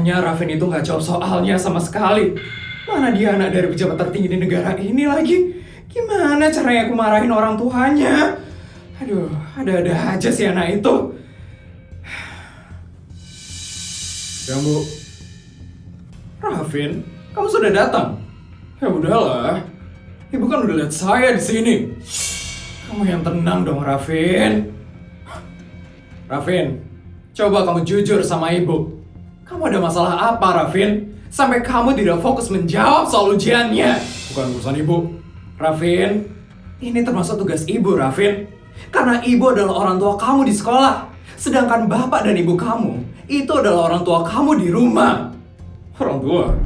Makanya Raffin itu nggak jawab soalnya sama sekali. Mana dia anak dari pejabat tertinggi di negara ini lagi? Gimana caranya aku marahin orang tuanya? Aduh, ada-ada aja sih anak itu. Ya Bu. Raffin, kamu sudah datang? Ya udahlah. Ibu kan udah lihat saya di sini. Kamu yang tenang dong, Raffin. Raffin, coba kamu jujur sama ibu. Kamu ada masalah apa, Raffin? Sampai kamu tidak fokus menjawab soal ujiannya. Bukan urusan ibu. Raffin, ini termasuk tugas ibu, Raffin. Karena ibu adalah orang tua kamu di sekolah. Sedangkan bapak dan ibu kamu, itu adalah orang tua kamu di rumah. Orang tua?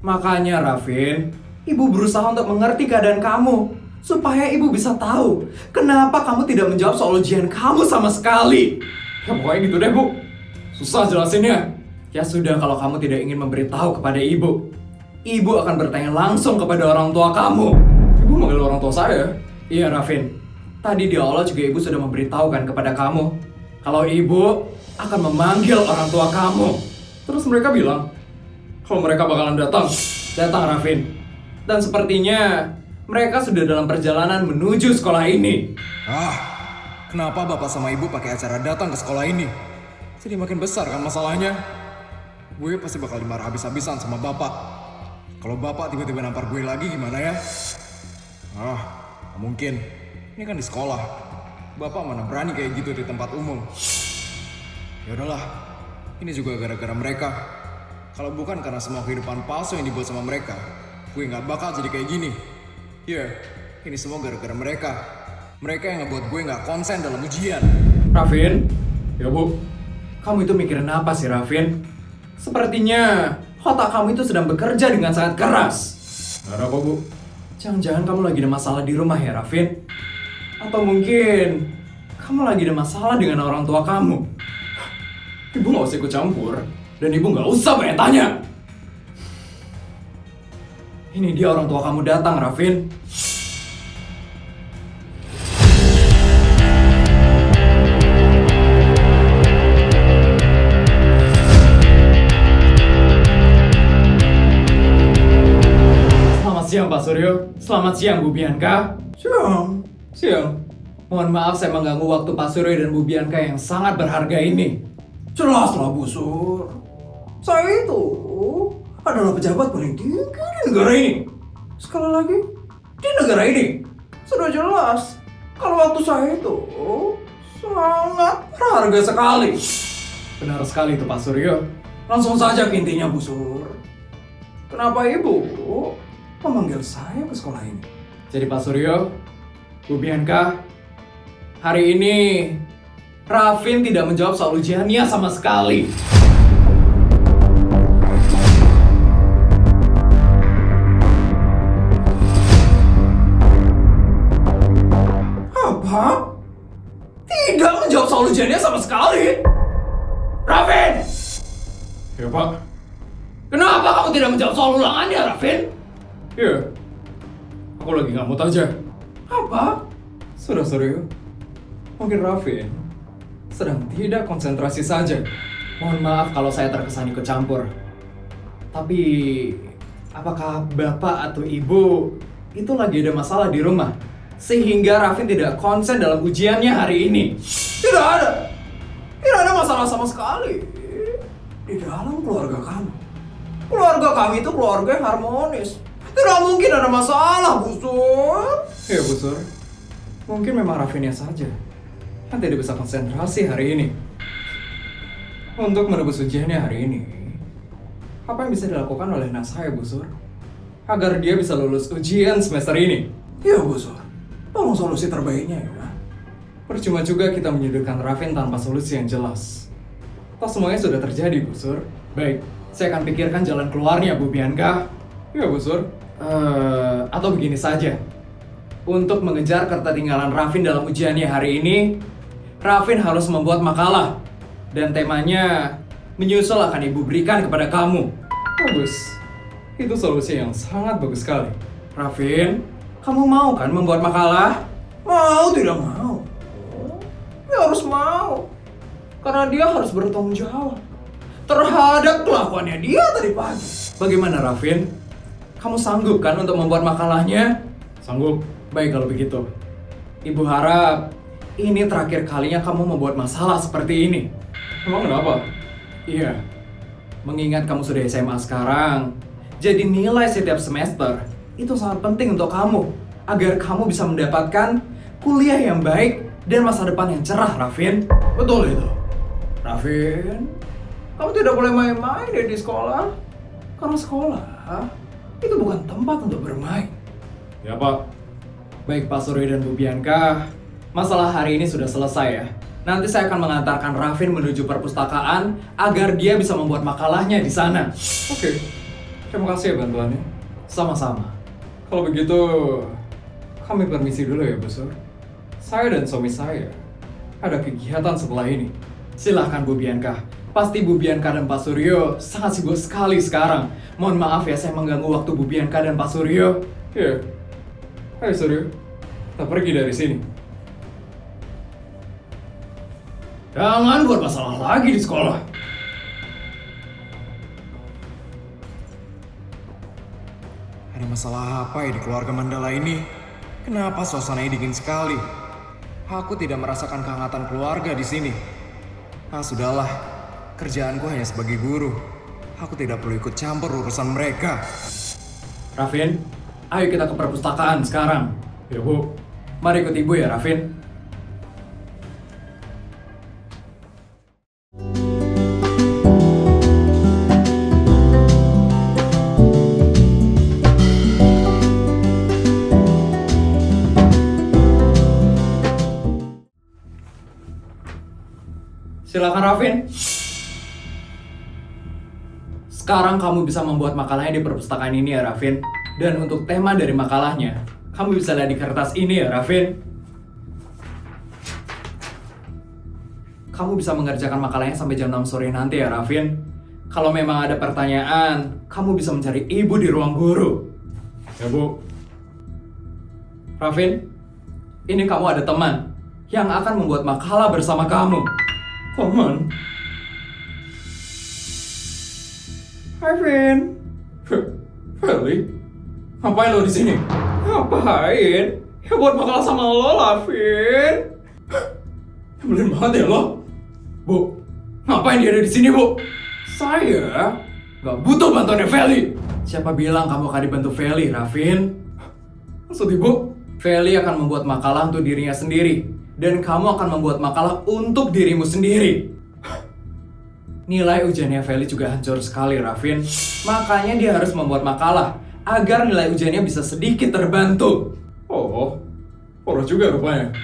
Makanya, Raffin, ibu berusaha untuk mengerti keadaan kamu. Supaya ibu bisa tahu kenapa kamu tidak menjawab soal ujian kamu sama sekali. Ya pokoknya gitu deh, Bu. Susah jelasinnya. Ya sudah, kalau kamu tidak ingin memberitahu kepada ibu, ibu akan bertanya langsung kepada orang tua kamu. Ibu manggil orang tua saya? Iya, Raffin. Tadi di awal juga ibu sudah memberitahukan kepada kamu kalau ibu akan memanggil orang tua kamu. Terus mereka bilang kalau mereka bakalan datang. Datang, Raffin. Dan sepertinya mereka sudah dalam perjalanan menuju sekolah ini. Kenapa bapak sama ibu pakai acara datang ke sekolah ini? Jadi makin besar kan masalahnya. Gue pasti bakal dimarah habis-habisan sama bapak. Kalau bapak tiba-tiba nampar gue lagi gimana ya? Gak mungkin. Ini kan di sekolah. Bapak mana berani kayak gitu di tempat umum. Ya udahlah. Ini juga gara-gara mereka. Kalau bukan karena semua kehidupan palsu yang dibuat sama mereka, gue nggak bakal jadi kayak gini. Ini semua gara-gara mereka. Mereka yang ngebuat gue nggak konsen dalam ujian. Raffin? Ya Bu, kamu itu mikirin apa sih, Raffin? Sepertinya otak kamu itu sedang bekerja dengan sangat keras. Gak ada apa, Bu. Jangan-jangan kamu lagi ada masalah di rumah ya, Raffin? Atau mungkin kamu lagi ada masalah dengan orang tua kamu? Ibu gak usah ikut campur. Dan ibu gak usah banyak tanya. Ini dia orang tua kamu datang, Raffin. Selamat siang, Pak Suryo. Selamat siang, Bu Bianca. Siang. Mohon maaf saya mengganggu waktu Pak Suryo dan Bu Bianca yang sangat berharga ini. Jelaslah, Bu Sur. Saya itu adalah pejabat paling tinggi di negara ini. Sekali lagi, di negara ini. Sudah jelas kalau waktu saya itu sangat berharga sekali. Benar sekali itu, Pak Suryo. Langsung saja ke intinya, Bu Sur. Kenapa Ibu memanggil saya ke sekolah ini? Jadi Pak Suryo, Bu Bianca, hari ini Raffin tidak menjawab soal ujiannya sama sekali. Apa? Tidak menjawab soal ujiannya sama sekali? Raffin! Ya Pak. Kenapa kamu tidak menjawab soal ulangannya, Raffin? Ya, aku lagi nggak mood aja. Apa? Sudah Suryo, mungkin Raffin sedang tidak konsentrasi saja. Mohon maaf kalau saya terkesan ikut campur. Tapi, apakah Bapak atau Ibu itu lagi ada masalah di rumah? Sehingga Raffin tidak konsen dalam ujiannya hari ini? Tidak ada. Tidak ada masalah sama sekali. Di dalam keluarga kami. Keluarga kami itu keluarga yang harmonis. Tidak mungkin ada masalah, Bu Sur. Ya Bu Sur, mungkin memang Raffinnya saja yang tidak bisa konsentrasi hari ini. Untuk menebus ujiannya hari ini, apa yang bisa dilakukan oleh anak saya, Bu Sur? Agar dia bisa lulus ujian semester ini. Iya, Bu Sur. Tolong solusi terbaiknya ya. Percuma juga kita menyudutkan Raffin tanpa solusi yang jelas. Toh semuanya sudah terjadi, Bu Sur. Baik, saya akan pikirkan jalan keluarnya, Bu Bianca. Iya, Bu Sur. Atau begini saja. Untuk mengejar ketertinggalan Raffin dalam ujiannya hari ini, Raffin harus membuat makalah. Dan temanya menyusul akan Ibu berikan kepada kamu. Bagus. Itu solusi yang sangat bagus sekali. Raffin, kamu mau kan membuat makalah? Mau tidak mau? Dia harus mau. Karena dia harus bertanggung jawab. terhadap kelakuannya dia tadi pagi. Bagaimana Rafin? Kamu sanggup kan untuk membuat makalahnya? Sanggup. Baik kalau begitu. Ibu harap ini terakhir kalinya kamu membuat masalah seperti ini. Emang kenapa? Iya. Mengingat kamu sudah SMA sekarang, jadi nilai setiap semester itu sangat penting untuk kamu agar kamu bisa mendapatkan kuliah yang baik dan masa depan yang cerah, Rafin. Betul itu. Rafin, kamu tidak boleh main-main ya di sekolah. Karena sekolah itu bukan tempat untuk bermain. Ya Pak. Baik Pak Surya dan Bu Bianca, masalah hari ini sudah selesai ya. Nanti saya akan mengantarkan Rafin menuju perpustakaan agar dia bisa membuat makalahnya di sana. Oke. Terima kasih ya bantuannya. Sama-sama. Kalau begitu, kami permisi dulu ya, Bu Sur. Saya dan suami saya ada kegiatan setelah ini. Silahkan Bu Bianca. Pasti Bu Bianca dan Pak Suryo sangat sibuk sekali sekarang. Mohon maaf ya saya mengganggu waktu Bu Bianca dan Pak Suryo. Iya. Ayo Suryo, kita pergi dari sini. Jangan buat masalah lagi di sekolah. Ada masalah apa ya di keluarga Mandala ini? Kenapa suasananya dingin sekali? Aku tidak merasakan kehangatan keluarga di sini. Ah sudahlah, kerjaanku hanya sebagai guru. Aku tidak perlu ikut campur urusan mereka. Rafin, ayo kita ke perpustakaan sekarang. Ya Bu. Mari ikut Ibu ya Rafin. Silakan Rafin. Sekarang kamu bisa membuat makalahnya di perpustakaan ini ya Rafin. Dan untuk tema dari makalahnya, kamu bisa lihat di kertas ini ya Rafin. Kamu bisa mengerjakan makalahnya sampai jam 6 sore nanti ya Rafin. Kalau memang ada pertanyaan, kamu bisa mencari ibu di ruang guru. Ya Bu. Rafin, ini kamu ada teman yang akan membuat makalah bersama kamu. Teman. Rafin, Feli, ngapain lo di sini? ngapain? Ya buat makalah sama lo, Rafin. Nyebelin banget ya lo. Bu, ngapain dia ada di sini, Bu? Saya nggak butuh bantuannya Feli. Siapa bilang kamu akan dibantu Feli, Rafin? Maksud Ibu? Feli akan membuat makalah untuk dirinya sendiri. Dan kamu akan membuat makalah untuk dirimu sendiri. Nilai ujiannya Feli juga hancur sekali, Rafin. Makanya dia harus membuat makalah agar nilai ujiannya bisa sedikit terbantu. Oh, poros juga rupanya.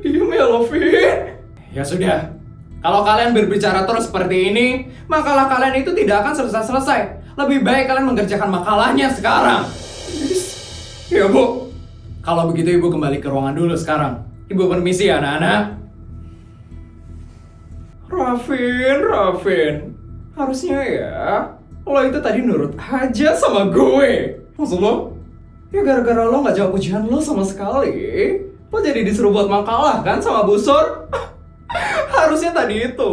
Diam ya, Lovin. Ya sudah, kalau kalian berbicara terus seperti ini, makalah kalian itu tidak akan selesai-selesai. Lebih baik kalian mengerjakan makalahnya sekarang. Ya Bu. Kalau begitu ibu kembali ke ruangan dulu sekarang. Ibu permisi ya anak-anak. Rafin. Harusnya ya, lo itu tadi nurut aja sama gue. Maksud lo? Ya gara-gara lo gak jawab ujian lo sama sekali, lo jadi disuruh buat makalah kan sama Bu Sur? Harusnya tadi itu,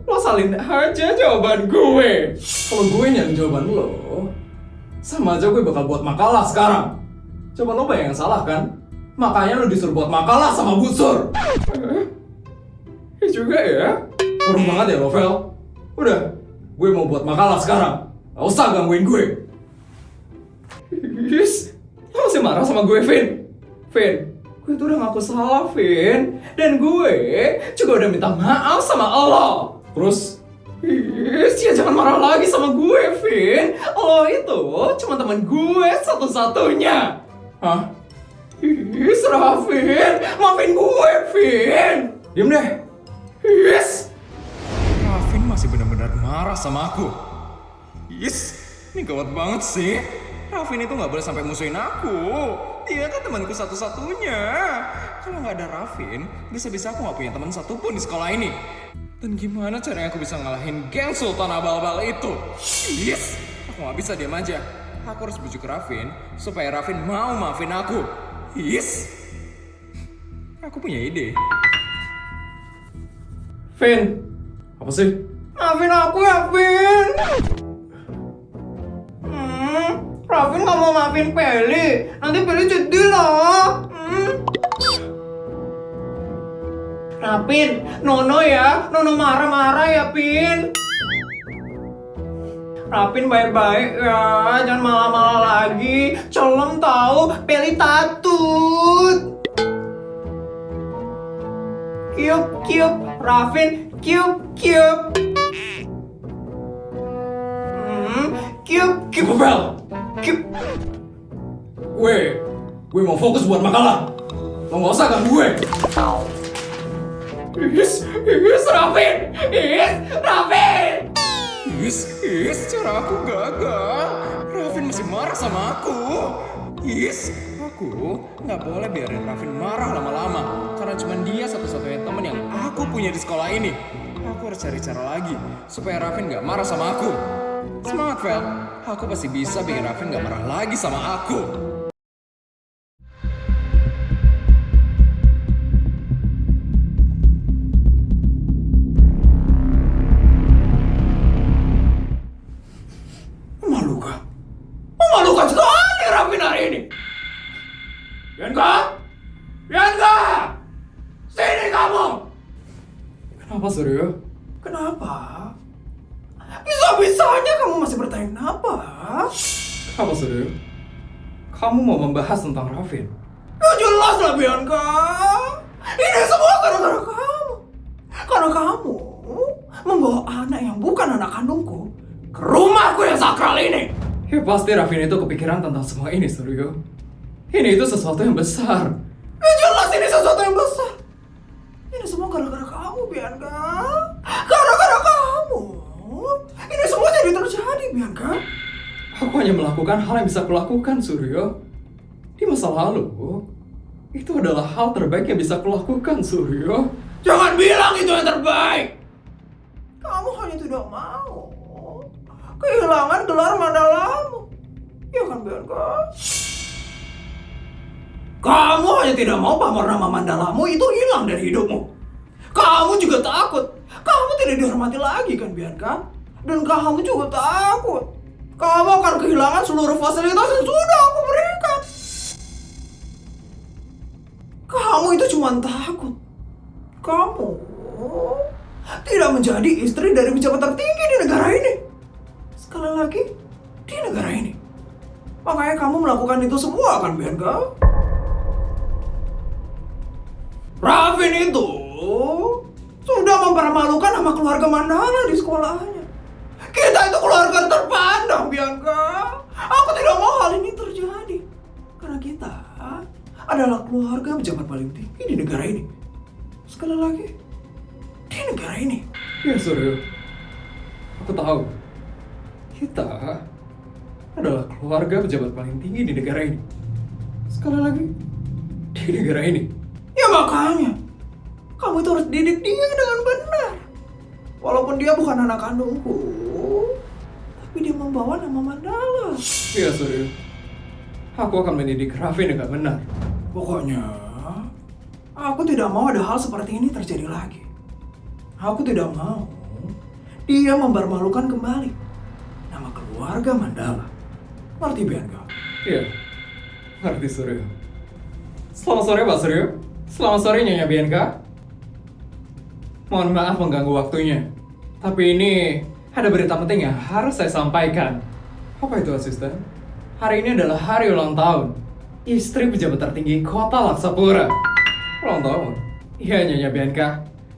lo salin aja jawaban gue. Kalau gue nyari jawaban lo, sama aja gue bakal buat makalah sekarang. Coba lo bayangin salah kan? Makanya lo disuruh buat makalah sama Bu Sur. Ya juga ya. Kurang banget ya lo, Vel. Udah, gue mau buat makalah sekarang. Gak usah gangguin gue. Lo masih marah sama gue, Vin? Gue tuh udah ngaku salah, Vin. Dan gue juga udah minta maaf sama lo. Terus? Ya jangan marah lagi sama gue, Vin. Lo itu cuma teman gue satu-satunya. Hah? Rafin, maafin gue, Vin. Diam deh. Rafin masih benar-benar marah sama aku. Ini gawat banget sih. Rafin itu nggak boleh sampai musuhin aku. Dia kan temanku satu-satunya. Kalau nggak ada Rafin, bisa-bisa aku nggak punya teman satupun di sekolah ini. Dan gimana caranya aku bisa ngalahin geng Sultan Abal-Abal itu? Aku nggak bisa diam aja. Aku harus bujuk Rafin supaya Rafin mau maafin aku. Aku punya ide. Vin, Apa sih? Maafin aku ya, Vin. Rafin gak mau maafin Peli. Nanti Peli sedih loh. Rafin, Nono ya. Nono marah-marah ya, Pin. Rafin baik-baik ya. Jangan malah-malah lagi. Celem tahu, Peli tatut. Kiup, Rafin, kiup. Kiup. Bel! Gue mau fokus buat makalah. Lo nggak usah ganggu gue. Rafin! Cara aku gagal. Rafin masih marah sama aku. Aku nggak boleh biarin Rafin marah lama-lama. Karena cuma dia satu-satunya teman yang aku punya di sekolah ini. Aku harus cari cara lagi supaya Rafin nggak marah sama aku. Semangat, Vel. Aku pasti bisa bikin Rafin nggak marah lagi sama aku. Memalukan sekali Rafin hari ini. Bianca! Sini kamu! Kenapa, Suryo? Kenapa? Bisa-bisanya kamu masih bertanya kenapa? Kenapa, Suryo? Kamu mau membahas tentang Rafin? Ya jelas lah, Bianca. Ini semua gara-gara kamu. Karena kamu membawa anak yang bukan anak kandungku ke rumahku yang sakral ini. Ya pasti Rafin itu kepikiran tentang semua ini, Suryo. Ini itu sesuatu yang besar. Ya jelas ini sesuatu yang besar. Ini semua gara-gara kamu, Bianca. Gara-gara kamu. Ini semua jadi terjadi, Bianca. Aku hanya melakukan hal yang bisa kulakukan, Suryo. Di masa lalu, itu adalah hal terbaik yang bisa kulakukan, Suryo. Jangan bilang itu yang terbaik. Kamu hanya tidak mau kehilangan gelar mandalamu. Ya kan, Bianca? Kamu hanya tidak mau pamor nama mandalamu itu hilang dari hidupmu. Kamu juga takut kamu tidak dihormati lagi, kan, Bianca? Dan kamu juga takut kamu akan kehilangan seluruh fasilitas yang sudah aku berikan. Kamu itu cuma takut kamu tidak menjadi istri dari pejabat tertinggi di negara ini. Sekali lagi, di negara ini. Makanya kamu melakukan itu semua, kan, Bianca? Rafin itu sudah mempermalukan nama keluarga Mandala di sekolahnya. Kita itu keluarga terpandang, Bianca. Aku tidak mau hal ini terjadi. Karena kita adalah keluarga pejabat paling tinggi di negara ini. Sekali lagi, di negara ini. Ya, Suryo. Aku tahu. Kita adalah keluarga pejabat paling tinggi di negara ini. Sekali lagi, di negara ini. Ya makanya, kamu itu harus didik dia dengan benar. Walaupun dia bukan anak kandungku, tapi dia membawa nama Mandala. Ya, Suryo. Aku akan mendidik Rafin dengan benar. Pokoknya, aku tidak mau ada hal seperti ini terjadi lagi. Aku tidak mau dia mempermalukan kembali nama keluarga Mandala. Ngerti, Bianca? Iya, ngerti, Suryo. Selamat sore, Pak Suryo. Selamat sore, Nyonya Bianca. Mohon maaf mengganggu waktunya. Tapi ini ada berita penting yang harus saya sampaikan. Apa itu, asisten? Hari ini adalah hari ulang tahun istri pejabat tertinggi kota Laksapura. Ulang tahun? Iya, Nyonya Bianca.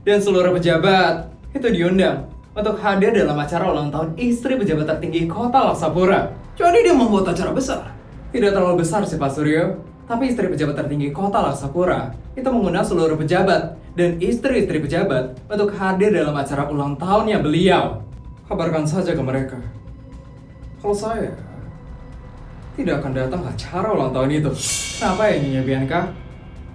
Dan seluruh pejabat itu diundang untuk hadir dalam acara ulang tahun istri pejabat tertinggi kota Laksapura. Jadi dia membuat acara besar. Tidak terlalu besar sih, Pak Suryo. Tapi istri pejabat tertinggi kota Laksapura itu mengundang seluruh pejabat dan istri-istri pejabat untuk hadir dalam acara ulang tahunnya beliau. Kabarkan saja ke mereka kalau saya tidak akan datang ke acara ulang tahun itu. Kenapa ya, Nyonya Bianca?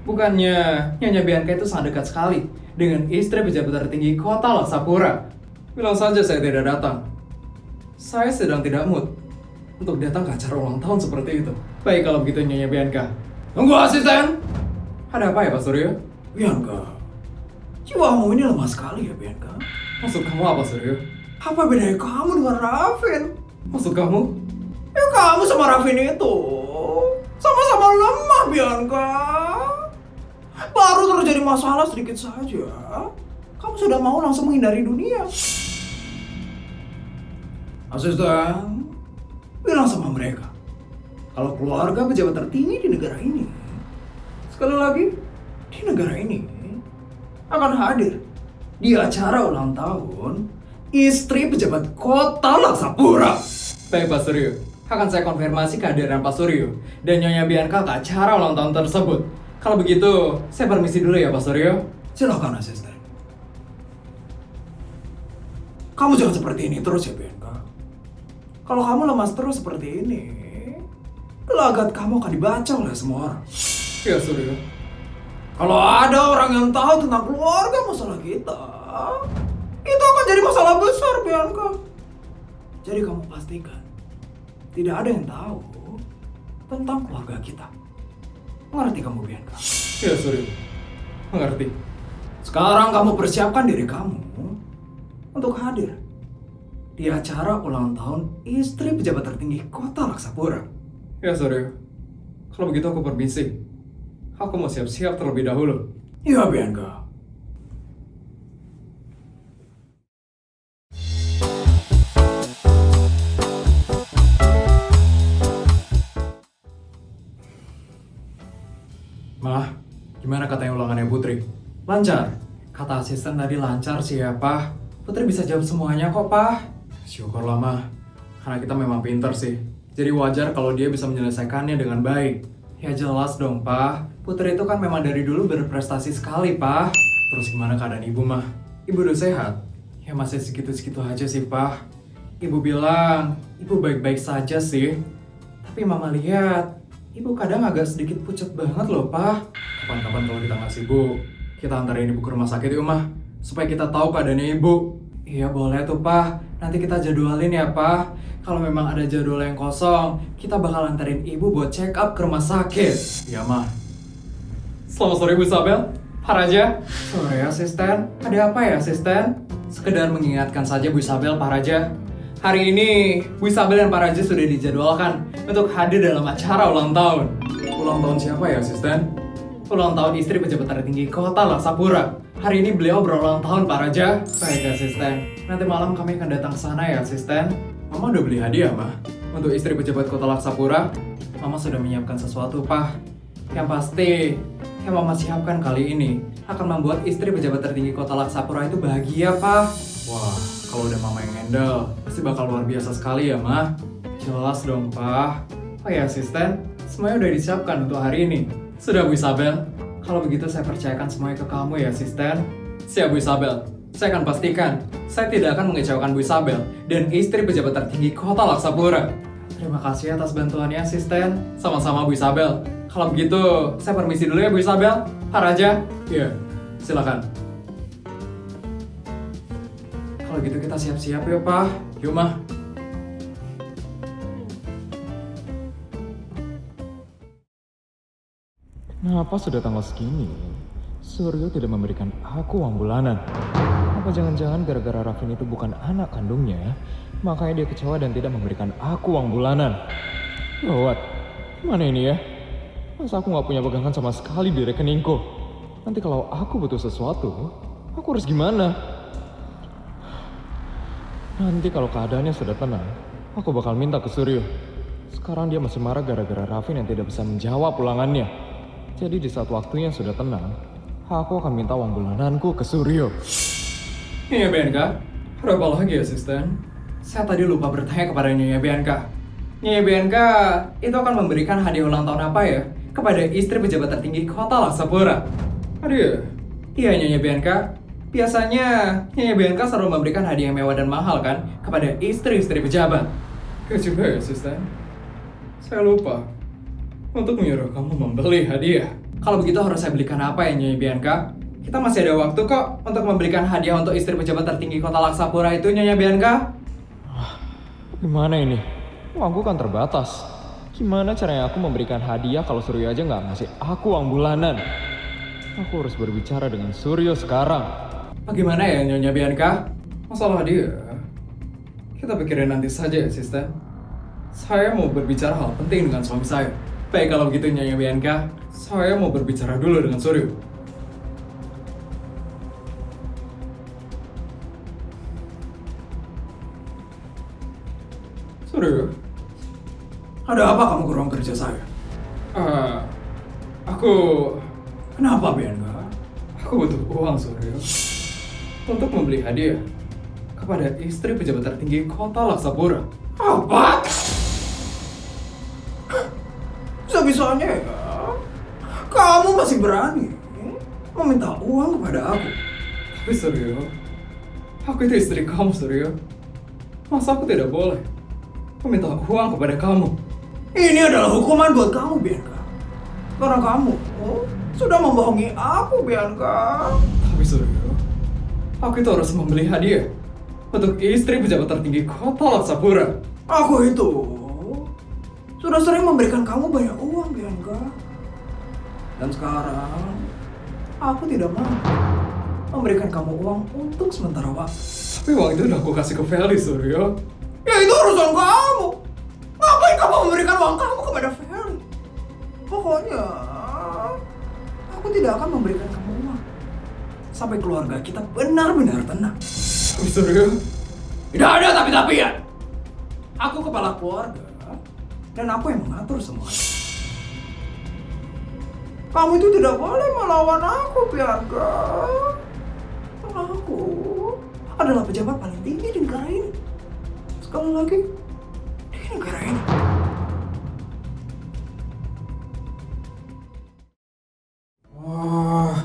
Bukannya Nyonya Bianca itu sangat dekat sekali dengan istri pejabat tertinggi kota Laksapura. Bilang saja saya tidak datang. Saya sedang tidak mood untuk datang ke acara ulang tahun seperti itu. Baik kalau begitu, Nyonya Bianca. Tunggu, asisten. Ada apa ya, Pak Suryo? Bianca, jiwamu ini lemah sekali ya, Bianca. Maksud kamu apa, Suryo? Apa bedanya kamu dengan Raffin? Maksud kamu? Ya kamu sama Raffin itu sama-sama lemah, Bianca. Baru terjadi masalah sedikit saja, kamu sudah mau langsung menghindari dunia. Asisten, bilang sama mereka kalau keluarga pejabat tertinggi di negara ini, sekali lagi, di negara ini akan hadir di acara ulang tahun istri pejabat kota Laksapura. Baik, Pak Suryo. Akan saya konfirmasi kehadiran Pak Suryo dan Nyonya Bianca ke acara ulang tahun tersebut. Kalau begitu, saya permisi dulu ya, Pak Suryo. Silakan, asisten. Kamu jangan seperti ini terus ya, Bianca. Kalau kamu lemas terus seperti ini, gelagat kamu akan dibaca oleh semua orang. Ya, Suryo. Kalau ada orang yang tahu tentang keluarga masalah kita, itu akan jadi masalah besar, Bianca. Jadi kamu pastikan tidak ada yang tahu tentang keluarga kita. Mengerti kamu, Bianca? Ya, Suryo. Mengerti. Sekarang kamu persiapkan diri kamu untuk hadir di acara ulang tahun istri pejabat tertinggi kota Laksapura. Ya, Suryo. Kalau begitu aku permisi. Aku mau siap-siap terlebih dahulu. Ya, Bianca. Mah, gimana katanya ulangannya Putri? Lancar. Kata asisten tadi lancar sih ya, Pak. Putri bisa jawab semuanya kok, Pak. Syukurlah, Mah. Karena kita memang pinter sih. Jadi wajar kalau dia bisa menyelesaikannya dengan baik. Ya jelas dong, Pak. Putri itu kan memang dari dulu berprestasi sekali, Pak. Terus gimana keadaan Ibu, Mah? Ibu udah sehat? Ya masih segitu-segitu aja sih, Pak. Ibu bilang, Ibu baik-baik saja sih. Tapi Mama lihat, Ibu kadang agak sedikit pucat banget loh, Pak. Kapan-kapan kalau kita nggak sibuk, kita antarin Ibu ke rumah sakit yuk, Mah. Supaya kita tahu keadaannya Ibu. Iya boleh tuh, Pak. Nanti kita jadwalin ya, Pak. Kalau memang ada jadwal yang kosong, kita bakal antarin Ibu buat check up ke rumah sakit. Iya, Mah. Selamat sore, Bu Isabel. Pak Raja. Sore, asisten. Ada apa ya, asisten? Sekedar mengingatkan saja Bu Isabel, Pak Raja. Hari ini, Bu Isabel dan Pak Raja sudah dijadwalkan untuk hadir dalam acara ulang tahun. Ulang tahun siapa ya, asisten? Ulang tahun istri pejabat tertinggi kota Laksapura. Hari ini beliau berulang tahun, Pak Raja. Baik, asisten. Nanti malam kami akan datang ke sana ya, asisten. Mama udah beli hadiah, Mah. Untuk istri pejabat kota Laksapura, Mama sudah menyiapkan sesuatu, Pak. Yang pasti, yang Mama siapkan kali ini akan membuat istri pejabat tertinggi kota Laksapura itu bahagia, Pak. Wah, kalau udah Mama yang handle, pasti bakal luar biasa sekali ya, Mah. Jelas dong, Pak. Oh ya, asisten, semuanya udah disiapkan untuk hari ini. Sudah, Bu Isabel. Kalau begitu saya percayakan semuanya ke kamu ya, asisten. Siap, Bu Isabel. Saya akan pastikan, saya tidak akan mengecewakan Bu Isabel dan istri pejabat tertinggi kota Laksapura. Terima kasih atas bantuannya, asisten. Sama-sama, Bu Isabel. Kalau begitu, saya permisi dulu ya, Bu Isabel. Pak Raja. Iya, silakan. Kalau gitu kita siap-siap yuk, Pak. Yuk, Mah. Kenapa sudah tanggal segini, Suryo tidak memberikan aku uang bulanan? Apa jangan-jangan gara-gara Raffin itu bukan anak kandungnya, makanya dia kecewa dan tidak memberikan aku uang bulanan? Gawat, mana ini ya? Masa aku gak punya pegangan sama sekali di rekeningku? Nanti kalau aku butuh sesuatu, aku harus gimana? Nanti kalau keadaannya sudah tenang, aku bakal minta ke Suryo. Sekarang dia masih marah gara-gara Raffin yang tidak bisa menjawab ulangannya. Jadi di saat waktunya sudah tenang, aku akan minta uang bulananku ke Suryo. Nyonya Bianca, ada apa lagi, asisten? Saya tadi lupa bertanya kepada Nyonya Bianca. Nyonya Bianca itu akan memberikan hadiah ulang tahun apa ya kepada istri pejabat tertinggi kota Laksapura? Aduh, iya Nyonya Bianca. Biasanya Nyonya Bianca selalu memberikan hadiah mewah dan mahal kan kepada istri-istri pejabat. Ya juga ya, asisten. Saya lupa untuk menyuruh kamu membeli hadiah. Kalau begitu harus saya belikan apa ya, Nyonya Bianca? Kita masih ada waktu kok untuk memberikan hadiah untuk istri pejabat tertinggi kota Laksapura itu, Nyonya Bianca. Gimana ini? Uangku kan terbatas. Gimana caranya aku memberikan hadiah kalau Suryo aja nggak ngasih aku uang bulanan? Aku harus berbicara dengan Suryo sekarang. Bagaimana ya, Nyonya Bianca? Masalah dia, kita pikirin nanti saja ya, asisten. Saya mau berbicara hal penting dengan suami saya. Baik kalau begitu Nyonya Bianca, saya mau berbicara dulu dengan Suryo. Suryo, Ada apa kamu ke ruang kerja saya? aku Kenapa, Bianca? Aku butuh uang, Suryo, untuk membeli hadiah kepada istri pejabat tertinggi kota Laksapura. Apa? Bisa-bisanya ya? Kamu masih berani meminta uang kepada aku? Tapi Suryo, aku itu istri kamu, Suryo. Masa aku tidak boleh meminta uang kepada kamu? Ini adalah hukuman buat kamu, Bianca. Karena kamu sudah membohongi aku, Bianca. Tapi Suryo, aku itu harus membeli hadiah untuk istri pejabat tertinggi kota Laksapura. Aku itu sudah sering memberikan kamu banyak uang, Bianca. Dan sekarang aku tidak mau memberikan kamu uang untuk sementara waktu. Tapi uang itu udah aku kasih ke Feli, Suryo. Ya itu urusan kamu. Ngapain kamu memberikan uang kamu kepada Ferry? Pokoknya aku tidak akan memberikan kamu uang sampai keluarga kita benar-benar tenang. Tapi Suryo, Tidak ada tapi-tapi ya. Aku kepala keluarga dan aku yang mengatur semuanya. Kamu itu tidak boleh melawan aku, Bianca. Karena aku adalah pejabat paling tinggi di negara ini. Sekali lagi, di negara ini. wah,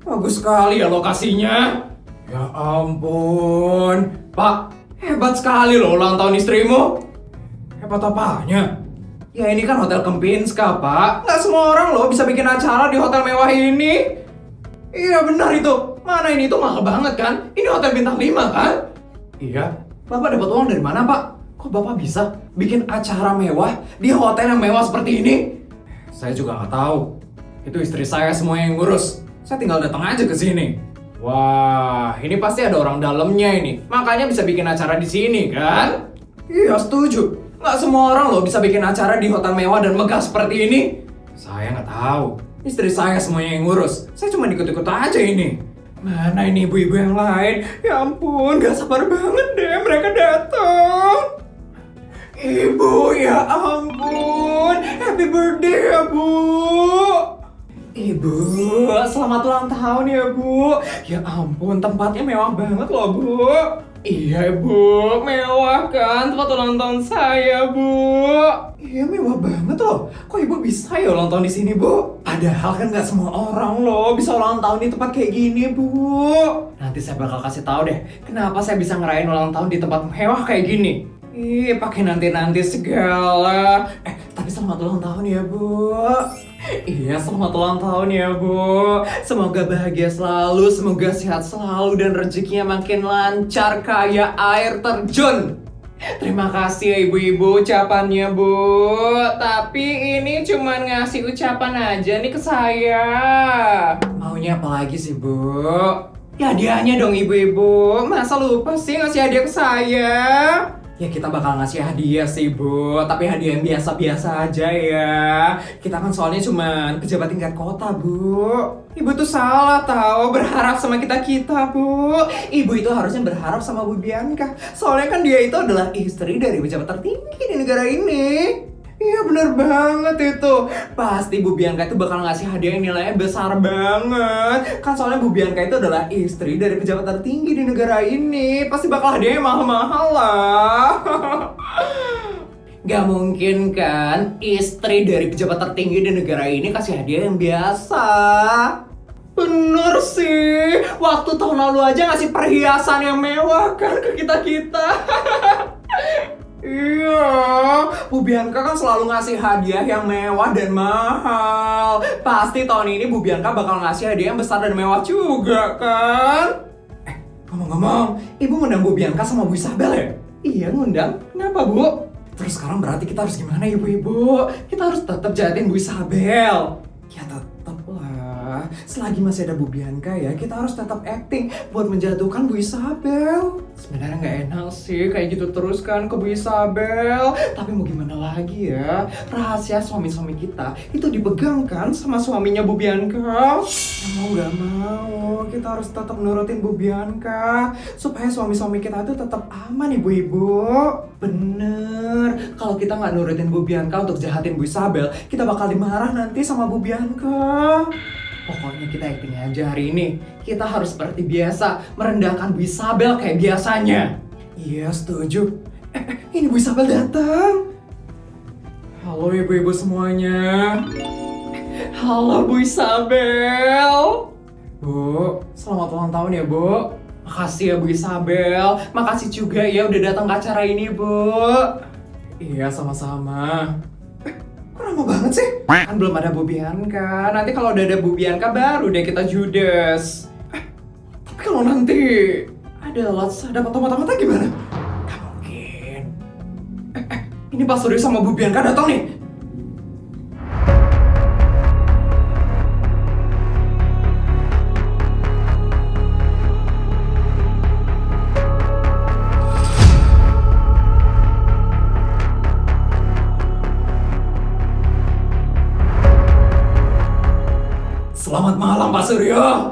bagus sekali ya lokasinya. Ya ampun, Pak, hebat sekali loh ulang tahun istrimu. Hebat apanya? Ya ini kan Hotel Kempinska, Pak. Nggak semua orang loh bisa bikin acara di hotel mewah ini. Iya benar itu. Mana ini tuh mahal banget kan? Ini hotel bintang 5 kan? Iya. Bapak dapat uang dari mana, Pak? Kok Bapak bisa bikin acara mewah di hotel yang mewah seperti ini? Saya juga nggak tahu. Itu istri saya semua yang ngurus. Saya tinggal datang aja ke sini. Wah, ini pasti ada orang dalamnya ini. Makanya bisa bikin acara di sini, kan? Iya, setuju. Nggak semua orang loh bisa bikin acara di hotel mewah dan megah seperti ini. Saya nggak tahu. Istri saya semuanya yang ngurus. Saya cuma ikut-ikut aja ini. Mana ini ibu-ibu yang lain? Ya ampun, gak sabar banget deh mereka datang. Ibu, ya ampun. Happy birthday ya, Bu. Ibu, selamat ulang tahun ya, Bu. Ya ampun, tempatnya mewah banget loh, Bu. Iya, Bu. Mewah kan tempat ulang tahun saya, Bu. Iya, mewah banget loh. Kok Ibu bisa ya ulang tahun di sini, Bu? Padahal kan nggak semua orang loh bisa ulang tahun di tempat kayak gini, Bu. Nanti saya bakal kasih tahu deh, kenapa saya bisa ngerayain ulang tahun di tempat mewah kayak gini. Ih, pakai nanti-nanti segala. Tapi selamat ulang tahun ya, Bu. Iya, selamat ulang tahun ya, Bu. Semoga bahagia selalu, semoga sehat selalu, dan rezekinya makin lancar kayak air terjun. Terima kasih ya ibu-ibu ucapannya, Bu. Tapi ini cuma ngasih ucapan aja nih ke saya. Maunya apa lagi sih, Bu? Ya hadiahnya dong ibu-ibu. Masa lupa sih ngasih hadiah ke saya? Ya kita bakal ngasih hadiah sih, Bu. Tapi hadiah yang biasa-biasa aja ya. Kita kan soalnya cuma pejabat tingkat kota, Bu. Ibu tuh salah tahu berharap sama kita-kita, Bu. Ibu itu harusnya berharap sama Bu Bianca. Soalnya kan dia itu adalah istri dari pejabat tertinggi di negara ini. Iya bener banget itu. Pasti Bu Bianca itu bakal ngasih hadiah yang nilainya besar banget. Kan soalnya Bu Bianca itu adalah istri dari pejabat tertinggi di negara ini. Pasti bakal hadiahnya mahal-mahal lah. Gak mungkin kan istri dari pejabat tertinggi di negara ini kasih hadiah yang biasa. Bener sih. Waktu tahun lalu aja ngasih perhiasan yang mewah kan ke kita-kita. Iya, Bu Bianca kan selalu ngasih hadiah yang mewah dan mahal. Pasti tahun ini Bu Bianca bakal ngasih hadiah yang besar dan mewah juga kan? Ngomong-ngomong, Ibu ngundang Bu Bianca sama Bu Isabel ya? Iya ngundang, kenapa Bu? Terus sekarang berarti kita harus gimana ibu-ibu? Kita harus tetap jahatin Bu Isabel. Ya tetep lah. selagi masih ada Bu Bianca ya, kita harus tetap acting buat menjatuhkan Bu Isabel. Sebenarnya nggak enak sih kayak gitu terus kan ke Bu Isabel. Tapi mau gimana lagi ya, rahasia suami-suami kita itu dipegang kan sama suaminya Bu Bianca. Ya mau nggak mau, kita harus tetap nurutin Bu Bianca supaya suami-suami kita itu tetap aman ibu-ibu. Bener, kalau kita nggak nurutin Bu Bianca untuk jahatin Bu Isabel, kita bakal dimarah nanti sama Bu Bianca. Pokoknya kita acting aja hari ini. Kita harus seperti biasa, merendahkan Bu Isabel kayak biasanya. Iya, setuju. Ini Bu Isabel datang. Halo ibu-ibu semuanya. Halo Bu Isabel. Bu, selamat ulang tahun ya Bu. Makasih ya Bu Isabel. Makasih juga ya udah datang ke acara ini Bu. Iya, sama-sama. Kok lama banget sih? Kan belum ada Bu Bianca. Nanti kalau udah ada Bu Bianca baru deh kita judes. Tapi kalau nanti ada Latsa dapat mata-mata gimana? Gak mungkin. Ini Pak Suryo sama Bu Bianca datang nih. Selamat malam Pak Suryo.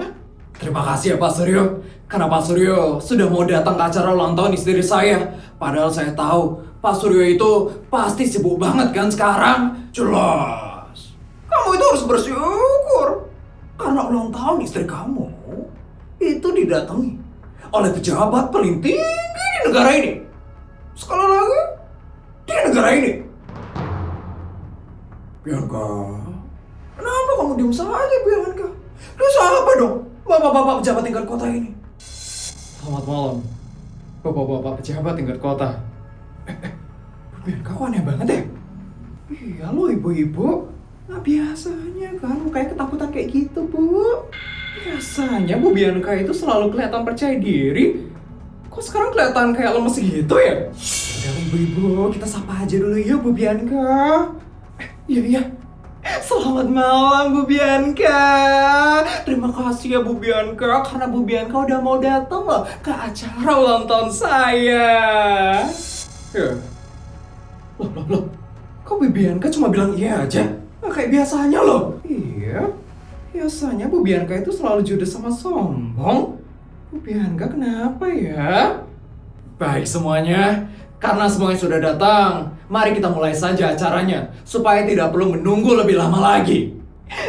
Terima kasih ya Pak Suryo, karena Pak Suryo sudah mau datang ke acara ulang tahun istri saya. Padahal saya tahu Pak Suryo itu pasti sibuk banget kan sekarang. Jelas. Kamu itu harus bersyukur karena ulang tahun istri kamu itu didatangi oleh pejabat paling tinggi di negara ini. Sekali lagi, di negara ini. Bianca, kenapa kamu diam saja, Bianca? Terus apa dong, bapak-bapak pejabat tingkat kota ini? Selamat malam, bapak-bapak pejabat tingkat kota. Bianca kok aneh banget ya? Iya loh ibu-ibu, nggak biasanya kan mukanya ketakutan kayak gitu, Bu. Biasanya Bu Bianca itu selalu kelihatan percaya diri. Kok sekarang kelihatan kayak lemes gitu ya? Udah ibu-ibu, kita sapa aja dulu ya Bu Bianca. Iya. Selamat malam Bu Bianca. Terima kasih ya Bu Bianca, karena Bu Bianca udah mau datang loh ke acara ulang tahun saya. Ya. Loh. Kok Bu Bianca cuma bilang iya aja? Nggak kayak biasanya loh. Iya. Biasanya Bu Bianca itu selalu judes sama sombong. Bu Bianca kenapa ya? Baik semuanya, karena semuanya sudah datang, mari kita mulai saja acaranya, supaya tidak perlu menunggu lebih lama lagi.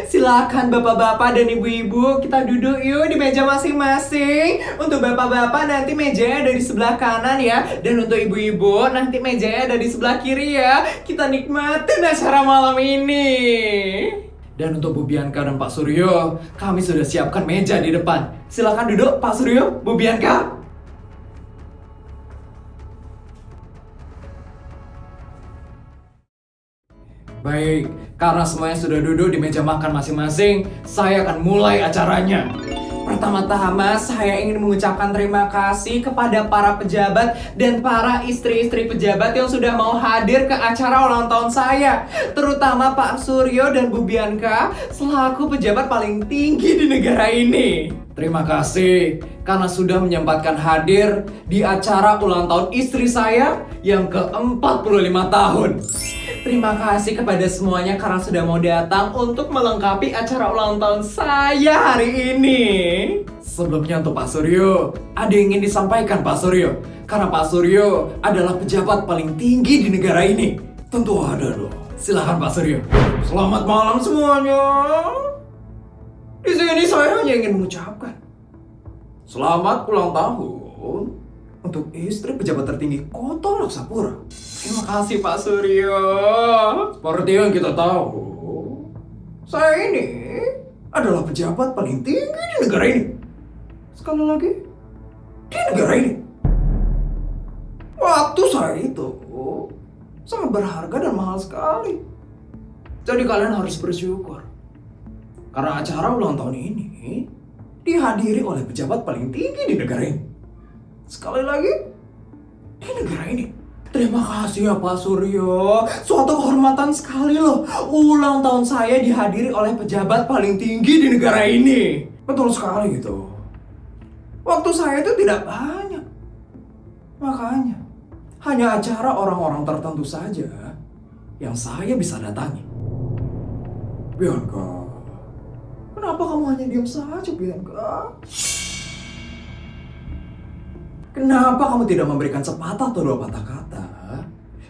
Silakan bapak-bapak dan ibu-ibu, kita duduk yuk di meja masing-masing. Untuk bapak-bapak nanti mejanya ada di sebelah kanan ya, dan untuk ibu-ibu nanti mejanya ada di sebelah kiri ya. Kita nikmatin acara malam ini. Dan untuk Bu Bianca dan Pak Suryo, kami sudah siapkan meja di depan. Silakan duduk Pak Suryo, Bu Bianca. Baik, karena semuanya sudah duduk di meja makan masing-masing, saya akan mulai acaranya. Pertama-tama, saya ingin mengucapkan terima kasih kepada para pejabat dan para istri-istri pejabat yang sudah mau hadir ke acara ulang tahun saya. Terutama Pak Suryo dan Bu Bianca, selaku pejabat paling tinggi di negara ini. Terima kasih karena sudah menyempatkan hadir di acara ulang tahun istri saya yang ke-45 tahun. Terima kasih kepada semuanya karena sudah mau datang untuk melengkapi acara ulang tahun saya hari ini. Sebelumnya untuk Pak Suryo, ada yang ingin disampaikan Pak Suryo. Karena Pak Suryo adalah pejabat paling tinggi di negara ini. Tentu ada dong. Silakan Pak Suryo. Selamat malam semuanya. Di sini saya hanya ingin mengucapkan selamat ulang tahun untuk istri pejabat tertinggi Kota Laksapura. Terima kasih Pak Suryo. Seperti yang kita tahu, saya ini adalah pejabat paling tinggi di negara ini. Sekali lagi, di negara ini. Waktu saya itu sangat berharga dan mahal sekali. Jadi kalian harus bersyukur. Karena acara ulang tahun ini dihadiri oleh pejabat paling tinggi di negara ini. Sekali lagi, di negara ini. Terima kasih ya Pak Suryo. Suatu kehormatan sekali loh. Ulang tahun saya dihadiri oleh pejabat paling tinggi di negara ini. Betul sekali itu. Waktu saya itu tidak banyak. Makanya, hanya acara orang-orang tertentu saja yang saya bisa datangi. Bianca, Kenapa kamu hanya diam saja, Bianca? Kenapa kamu tidak memberikan sepatah atau dua patah kata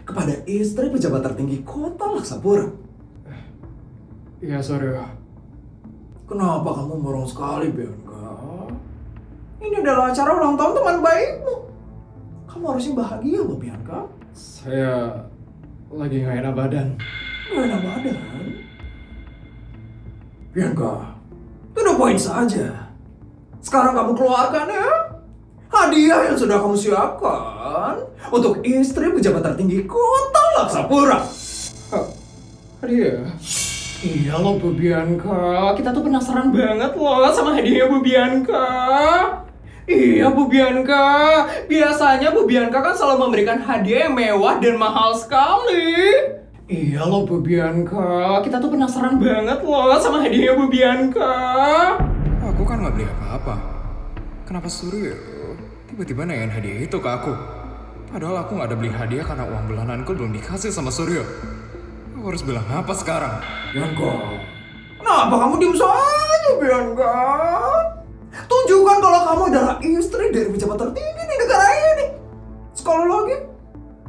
kepada istri pejabat tertinggi kota Laksapura? iya Suryo. Kenapa kamu murung sekali, Bianca? Ini adalah acara ulang tahun teman baikmu. Kamu harusnya bahagia loh, Bianca. Saya lagi nggak enak badan. Gak enak badan. Bianca, to the point saja. Sekarang kamu keluarkan ya hadiah yang sudah kamu siapkan untuk istri pejabat tertinggi kota Laksapura. Hadiah? Iya loh Bu Bianca, kita tuh penasaran banget loh sama hadiahnya Bu Bianca. Iya Bu Bianca, biasanya Bu Bianca kan selalu memberikan hadiah yang mewah dan mahal sekali. Iya loh Bu Bianca, kita tuh penasaran banget loh sama hadiahnya Bu Bianca. Aku kan nggak beli apa-apa. Kenapa Suryo tiba-tiba nanyain hadiah itu ke aku? Padahal aku nggak ada beli hadiah karena uang bulananku belum dikasih sama Suryo. Aku harus bilang apa sekarang? Bianca, kenapa kamu diem saja Bianca? Tunjukkan kalau kamu adalah istri dari pejabat tertinggi di negara ini. Sekali lagi,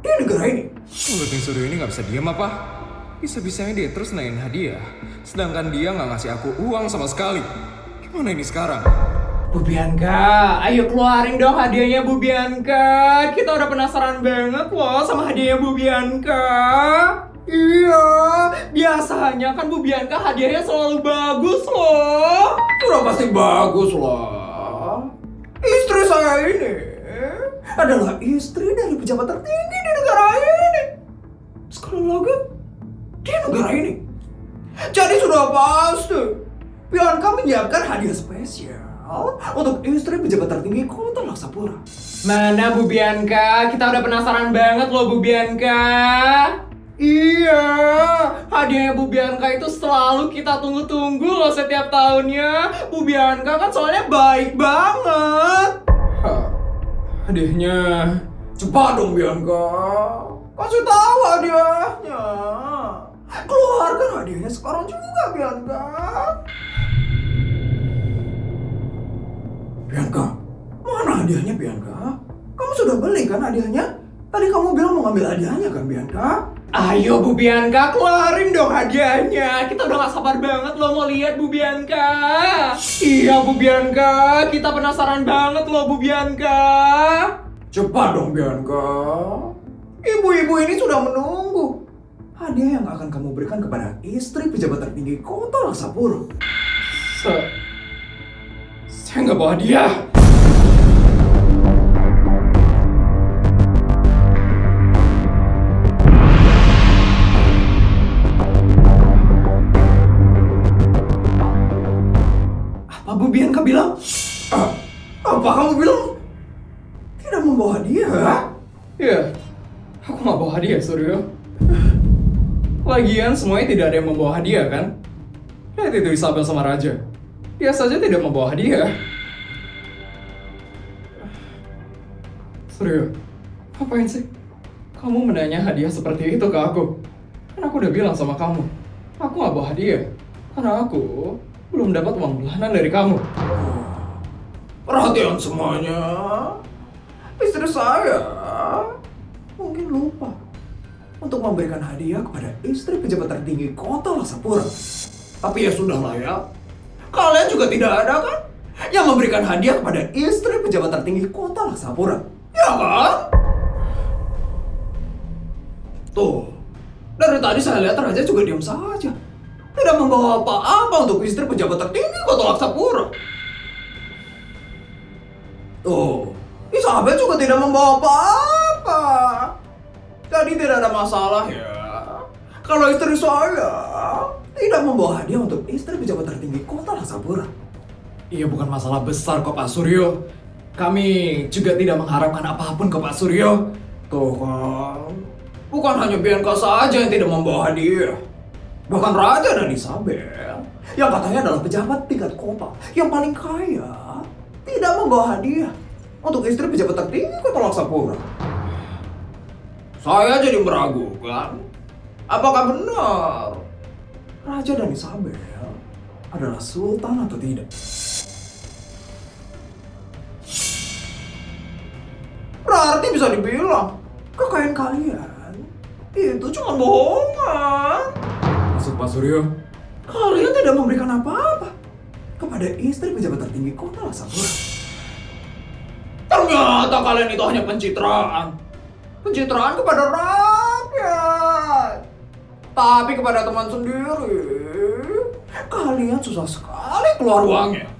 di negara ini. Ngeliatin Suryo ini nggak bisa diam apa? Bisa-bisanya dia terus nanyain hadiah, sedangkan dia nggak ngasih aku uang sama sekali. Gimana ini sekarang? Bu Bianca, ayo keluarin dong hadiahnya Bu Bianca. Kita udah penasaran banget loh sama hadiahnya Bu Bianca. Iya, biasanya kan Bu Bianca hadiahnya selalu bagus loh. Udah pasti bagus lah. Istri saya ini adalah istri dari pejabat tertinggi di negara ini. Sekali lagi, di negara ini. Jadi sudah pasti Bianca menyiapkan hadiah spesial untuk istri pejabat tertinggi kota Laksapura. Mana Bu Bianca? Kita udah penasaran banget loh Bu Bianca. Iya, hadiahnya Bu Bianca itu selalu kita tunggu-tunggu loh setiap tahunnya. Bu Bianca kan soalnya baik banget. Hadiahnya Cepat dong Bianca, kasih tahu hadiahnya. Keluarkan hadiahnya sekarang juga Bianca. Bianca, mana hadiahnya Bianca? Kamu sudah beli kan hadiahnya? Tadi kamu bilang mau ngambil hadiahnya kan Bianca? Ayo Bu Bianca, keluarin dong hadiahnya. Kita udah gak sabar banget loh mau lihat Bu Bianca. Iya Bu Bianca, kita penasaran banget loh Bu Bianca. Cepat dong Bianca. Ibu-ibu ini sudah menunggu. Hadiah yang akan kamu berikan kepada istri pejabat tertinggi kota Laksapura. saya nggak bawa hadiah. Apa Bu Bianca bilang? Apa kamu bilang? Tidak membawa hadiah? Iya, aku nggak bawa hadiah, Suryo. Lagian semuanya tidak ada yang membawa hadiah kan? Lihat itu Isabel sama Raja. Dia saja tidak membawa hadiah. Suryo, ngapain sih? Kamu menanya hadiah seperti itu ke aku? Kan aku udah bilang sama kamu, aku nggak bawa hadiah. Karena aku belum dapat uang bulanan dari kamu. Perhatian semuanya. Istri saya mungkin lupa untuk memberikan hadiah kepada istri pejabat tertinggi kota Laksapura. Tapi ya sudahlah ya. Kalian juga tidak ada kan yang memberikan hadiah kepada istri pejabat tertinggi kota Laksapura? Ya kan? Tuh, dari tadi saya lihat Raja juga diam saja. Tidak membawa apa-apa untuk istri pejabat tertinggi kota Laksapura. Tuh, Isabel juga tidak membawa apa-apa. Jadi tidak ada masalah ya. Kalau istri saya tidak membawa hadiah untuk istri pejabat tertinggi kota Laksapura. Iya, bukan masalah besar kok Pak Suryo. Kami juga tidak mengharapkan apapun kok Pak Suryo. Tuh kan, Bukan hanya Bianca saja yang tidak membawa hadiah. Bahkan Raja dan Isabel, yang katanya adalah pejabat tingkat kota yang paling kaya, tidak membawa hadiah untuk istri pejabat tertinggi kota Laksapura. Saya jadi meragukan, apakah benar Raja dan Isabel adalah sultan atau tidak? Berarti bisa dibilang kekayaan kalian itu cuma bohongan. Maksud Pak Suryo? Kalian tidak memberikan apa-apa kepada istri pejabat tertinggi kota Laksapura. Ternyata kalian itu hanya pencitraan. Pencitraan kepada rakyat. Tapi kepada teman sendiri, kalian susah sekali keluar uangnya.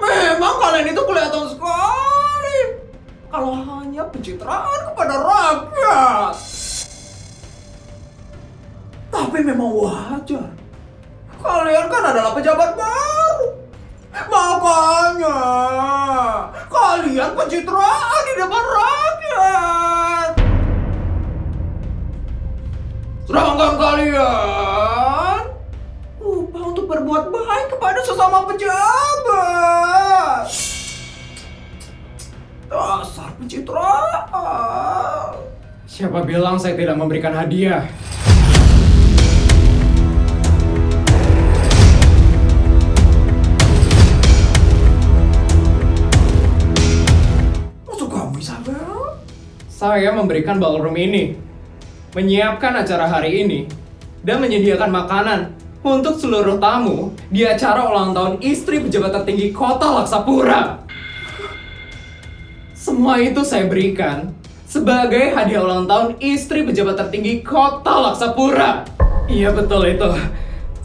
Memang kalian itu kelihatan sekali kalau hanya pencitraan kepada rakyat. Tapi memang wajar. Kalian kan adalah pejabat baru. Makanya kalian pencitraan di depan rakyat. Sedangkan kalian lupa untuk berbuat baik kepada sesama pejabat. Dasar pencitraan. Siapa bilang saya tidak memberikan hadiah? Maksud kamu, Isabel? Saya memberikan ballroom ini, menyiapkan acara hari ini, dan menyediakan makanan untuk seluruh tamu di acara ulang tahun istri pejabat tertinggi kota Laksapura. Semua itu saya berikan sebagai hadiah ulang tahun istri pejabat tertinggi kota Laksapura. Iya betul itu.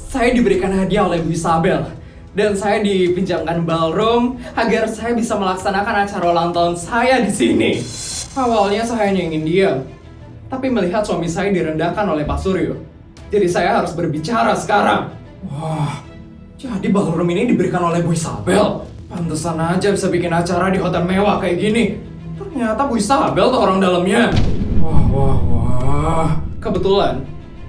Saya diberikan hadiah oleh Bu Isabel. Dan saya dipinjamkan ballroom agar saya bisa melaksanakan acara ulang tahun saya di sini. Awalnya saya hanya ingin diam. Tapi melihat suami saya direndahkan oleh Pak Suryo. Jadi saya harus berbicara sekarang. Wah, jadi ballroom ini diberikan oleh Bu Isabel. Pantesan aja bisa bikin acara di hotel mewah kayak gini. Ternyata Bu Isabel tuh orang dalamnya. Wah. Kebetulan,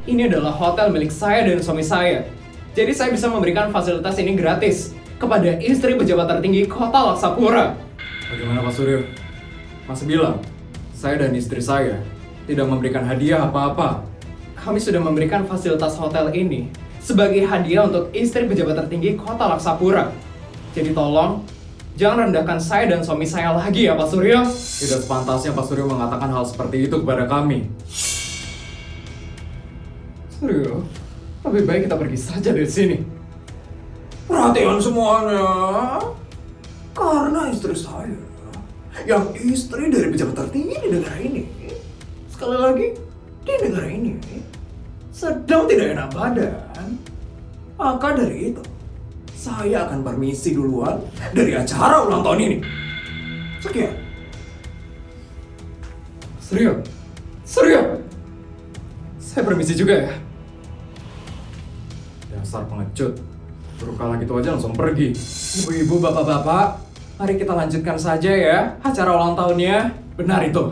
ini adalah hotel milik saya dan suami saya. Jadi saya bisa memberikan fasilitas ini gratis kepada istri pejabat tertinggi kota Laksapura. Bagaimana Pak Suryo? Masih bilang, saya dan istri saya tidak memberikan hadiah apa-apa. Kami sudah memberikan fasilitas hotel ini sebagai hadiah untuk istri pejabat tertinggi kota Laksapura. Jadi tolong, jangan rendahkan saya dan suami saya lagi ya Pak Suryo. Tidak sepantasnya Pak Suryo mengatakan hal seperti itu kepada kami. Suryo, lebih baik kita pergi saja dari sini. Perhatian semuanya. Karena istri saya, yang istri dari pejabat tertinggi di negara ini, sekali lagi, di negara ini, sedang tidak enak badan. Maka dari itu, saya akan permisi duluan dari acara ulang tahun ini. Sekian. Suryo, saya permisi juga ya. Dasar pengecut, baru kalah gitu aja langsung pergi. Ibu-ibu, bapak-bapak, mari kita lanjutkan saja ya acara ulang tahunnya. Benar itu,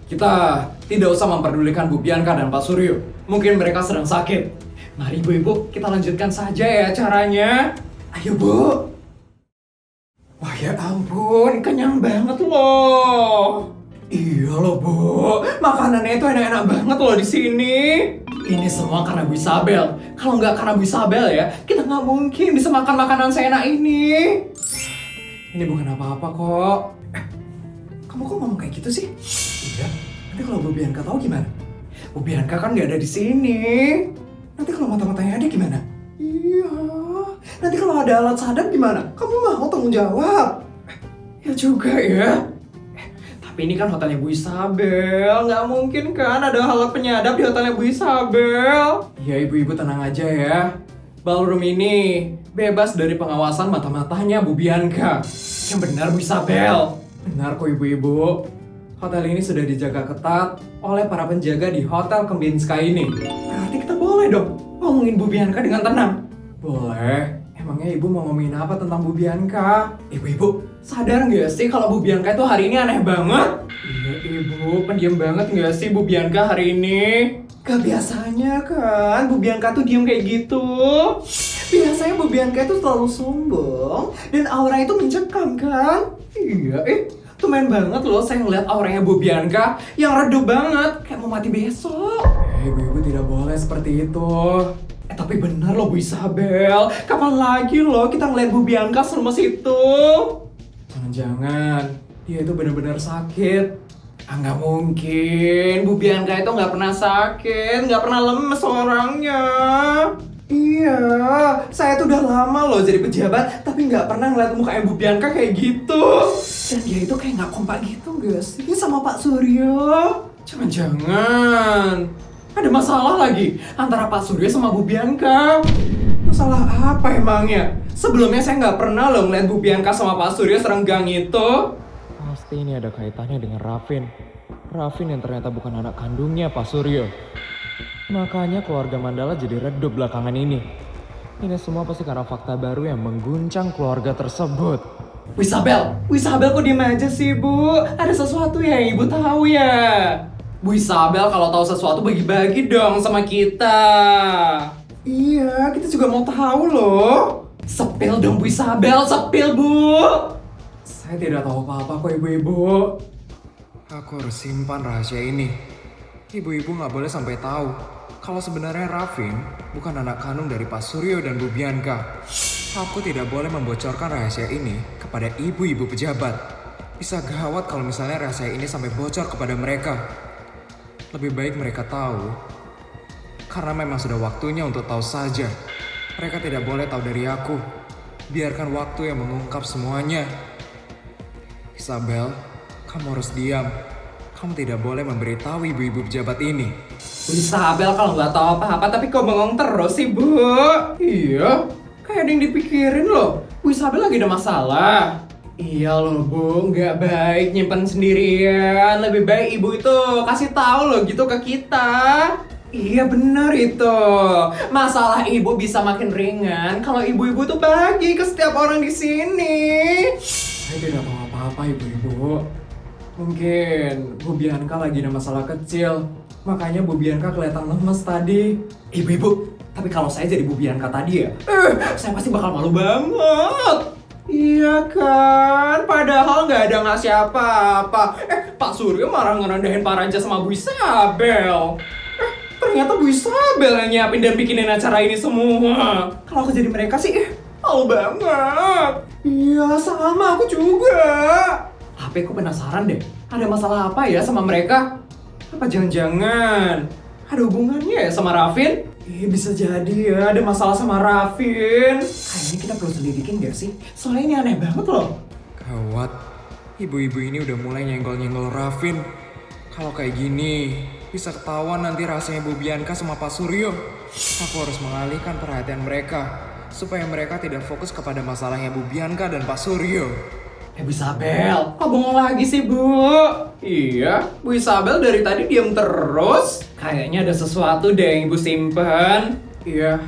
kita tidak usah memperdulikan Bu Bianca dan Pak Suryo. Mungkin mereka sedang sakit. Mari ibu-ibu, kita lanjutkan saja ya acaranya. Ayo Bu. Wah ya ampun, kenyang banget loh. Iya loh Bu, Makanannya itu enak-enak banget loh di sini. Ini semua karena Bu Isabel. Kalau nggak karena Bu Isabel ya, kita nggak mungkin bisa makan makanan seenak ini. Ini bukan apa-apa kok. Kamu kok ngomong kayak gitu sih? Iya, nanti kalau Bu Bianca tahu gimana? Bu Bianca kan nggak ada di sini. Nanti kalau mata-matanya ada gimana? Iya, nanti kalau ada alat sadap gimana? Kamu mau tanggung jawab? Ya juga ya. Tapi ini kan hotelnya Bu Isabel, nggak mungkin kan ada alat penyadap di hotelnya Bu Isabel. Ya ibu-ibu tenang aja ya. Ballroom ini bebas dari pengawasan mata-matanya Bu Bianca. Yang benar Bu Isabel. Benar kok ibu-ibu. Hotel ini sudah dijaga ketat oleh para penjaga di Hotel Kempinski ini. Berarti kita boleh dong ngomongin Bu Bianca dengan tenang. Boleh. Emangnya ibu mau ngomongin apa tentang Bu Bianca? Ibu-ibu, Sadar nggak sih kalau Bu Bianca itu hari ini aneh banget? Iya ibu, pendiam banget nggak sih Bu Bianca hari ini? Gak biasanya kan Bu Bianca tuh diem kayak gitu. Biasanya Bu Bianca itu selalu sombong dan aura itu mencekam kan? Iya, tumben banget loh saya ngeliat auranya Bu Bianca yang redup banget, kayak mau mati besok. Ibu-ibu tidak boleh seperti itu. Tapi benar loh Bu Isabel, kapan lagi loh kita ngeliat Bu Bianca serumes itu? Jangan-jangan dia itu benar-benar sakit. Nggak mungkin, Bu Bianca itu nggak pernah sakit, nggak pernah lemes orangnya. Iya, saya tuh udah lama loh jadi pejabat, tapi nggak pernah ngeliat mukanya Bu Bianca kayak gitu. Dan dia itu kayak nggak kompak gitu nggak sih sama Pak Suryo? Jangan-jangan ada masalah lagi antara Pak Suryo sama Bu Bianca. Masalah apa emangnya? Sebelumnya saya nggak pernah loh ngeliat Bu Bianca sama Pak Suryo serenggang itu. Pasti ini ada kaitannya dengan Raffin. Raffin yang ternyata bukan anak kandungnya Pak Suryo. Makanya keluarga Mandala jadi redup belakangan ini. Ini semua pasti karena fakta baru yang mengguncang keluarga tersebut. Bu Isabel kok diem aja sih Bu? Ada sesuatu ya yang Ibu tahu ya? Bu Isabel kalau tahu sesuatu bagi-bagi dong sama kita. Iya, kita juga mau tahu loh. Sepil dong Bu Isabel, sepil Bu. Saya tidak tahu apa-apa kok ibu-ibu. Aku harus simpan rahasia ini. Ibu-ibu nggak boleh sampai tahu kalau sebenarnya Raffin bukan anak kandung dari Pak Suryo dan Bu Bianca. Aku tidak boleh membocorkan rahasia ini kepada ibu-ibu pejabat. Bisa gawat kalau misalnya rahasia ini sampai bocor kepada mereka. Lebih baik mereka tahu, karena memang sudah waktunya untuk tahu saja. Mereka tidak boleh tahu dari aku. Biarkan waktu yang mengungkap semuanya. Isabel, kamu harus diam. Kamu tidak boleh memberitahu ibu-ibu pejabat ini. Bu Isabel kalau nggak tahu apa-apa tapi kok bengong terus sih Bu? Iya, kayak ada yang dipikirin loh. Bu Isabel lagi ada masalah. Iya loh Bu, nggak baik nyimpen sendirian. Lebih baik ibu itu kasih tahu loh gitu ke kita. Iya benar itu. Masalah ibu bisa makin ringan kalau ibu-ibu tuh bagi ke setiap orang di sini. Saya tidak tahu apa-apa ibu-ibu. Mungkin Bu Bianca lagi ada masalah kecil. Makanya Bu Bianca kelihatan lemes tadi. Ibu-ibu, tapi kalau saya jadi Bu Bianca tadi ya, saya pasti bakal malu banget. Iya kan, padahal nggak ada ngasih apa-apa. Pak Suryo marah ngerendahin Pak Raja sama Bu Isabel. Ternyata Bu Isabel yang nyiapin dan bikinin acara ini semua. Kalau aku jadi mereka sih, malu banget. Iya, sama aku juga. Tapi aku penasaran deh, ada masalah apa ya sama mereka? Apa jangan-jangan ada hubungannya ya sama Raffin? Bisa jadi ya, ada masalah sama Raffin. Kayaknya kita perlu selidikin gak sih? Soalnya ini aneh banget loh. Gawat, ibu-ibu ini udah mulai nyenggol-nyenggol Raffin. Kalau kayak gini, bisa ketahuan nanti rasanya Bu Bianca sama Pak Suryo. Aku harus mengalihkan perhatian mereka, supaya mereka tidak fokus kepada masalahnya Bu Bianca dan Pak Suryo. Bu Isabel, kok bengong lagi sih Bu? Iya, Bu Isabel dari tadi diam terus. Kayaknya ada sesuatu deh yang Ibu simpan. Iya,